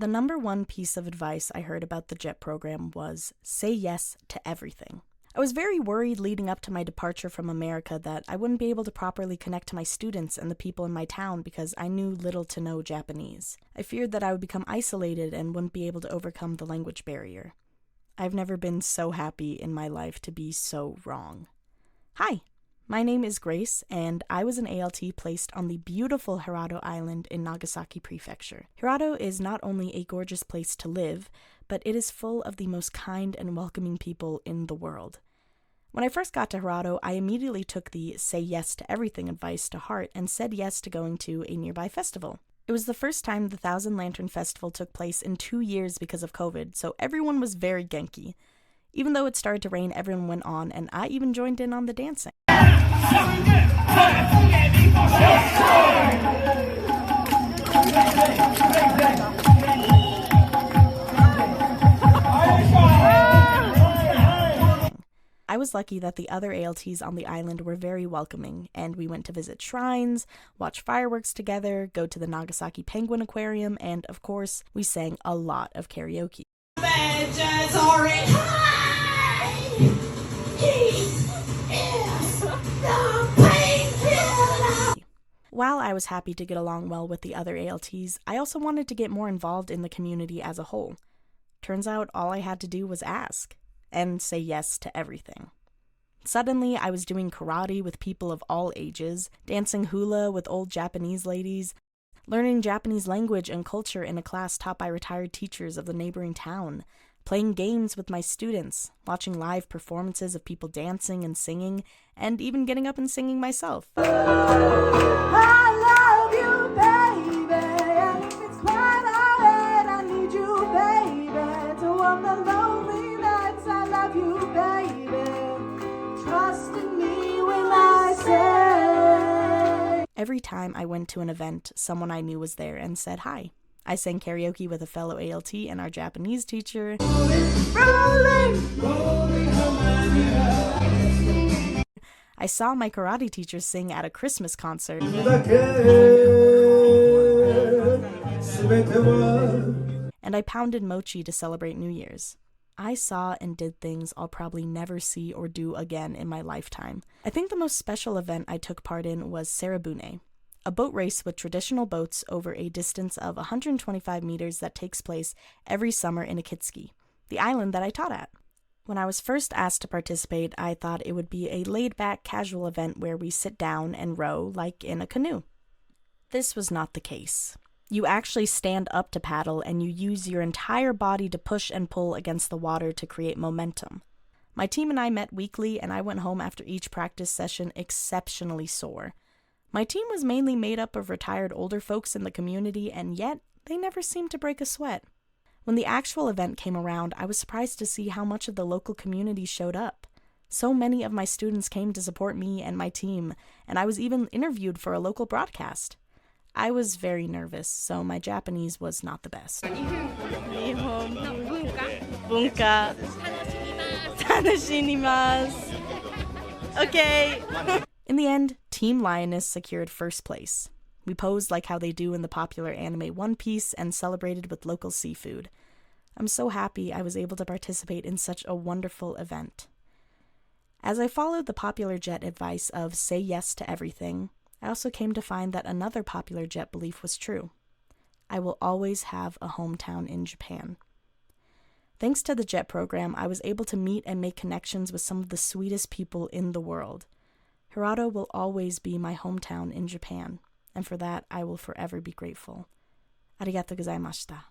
The number one piece of advice I heard about the JET program was say yes to everything. I was very worried leading up to my departure from America that I wouldn't be able to properly connect to my students and the people in my town because I knew little to no Japanese. I feared that I would become isolated and wouldn't be able to overcome the language barrier. I've never been so happy in my life to be so wrong. Hi, my name is Grace, and I was an ALT placed on the beautiful Hirado Island in Nagasaki Prefecture. Hirado is not only a gorgeous place to live, but it is full of the most kind and welcoming people in the world. When I first got to Hirado, I immediately took the say yes to everything advice to heart and said yes to going to a nearby festival. It was the first time the Thousand Lantern Festival took place in 2 years because of COVID, so everyone was very Genki. Even though it started to rain, everyone went on, and I even joined in on the dancing. I was lucky that the other ALTs on the island were very welcoming, and we went to visit shrines, watch fireworks together, go to the Nagasaki Penguin Aquarium, and of course, we sang a lot of karaoke. While I was happy to get along well with the other ALTs, I also wanted to get more involved in the community as a whole. Turns out all I had to do was ask, and say yes to everything. Suddenly, I was doing karate with people of all ages, dancing hula with old Japanese ladies, learning Japanese language and culture in a class taught by retired teachers of the neighboring town, playing games with my students, watching live performances of people dancing and singing, and even getting up and singing myself. I love you, baby, and if it's quite alright, I need you, baby, to warm the lonely nights. I love you, baby, trust in me when I say. Every time I went to an event, someone I knew was there and said hi. I sang karaoke with a fellow ALT and our Japanese teacher. I saw my karate teacher sing at a Christmas concert. And I pounded mochi to celebrate New Year's. I saw and did things I'll probably never see or do again in my lifetime. I think the most special event I took part in was Sarabune, a boat race with traditional boats over a distance of 125 meters that takes place every summer in Akitsuki, the island that I taught at. When I was first asked to participate, I thought it would be a laid-back, casual event where we sit down and row like in a canoe. This was not the case. You actually stand up to paddle and you use your entire body to push and pull against the water to create momentum. My team and I met weekly, and I went home after each practice session exceptionally sore. My team was mainly made up of retired older folks in the community, and yet they never seemed to break a sweat. When the actual event came around, I was surprised to see how much of the local community showed up. So many of my students came to support me and my team, and I was even interviewed for a local broadcast. I was very nervous, so my Japanese was not the best. Okay. In the end, Team Lioness secured first place. We posed like how they do in the popular anime One Piece and celebrated with local seafood. I'm so happy I was able to participate in such a wonderful event. As I followed the popular JET advice of say yes to everything, I also came to find that another popular JET belief was true. I will always have a hometown in Japan. Thanks to the JET program, I was able to meet and make connections with some of the sweetest people in the world. Hirado will always be my hometown in Japan, and for that I will forever be grateful. Arigatou gozaimashita.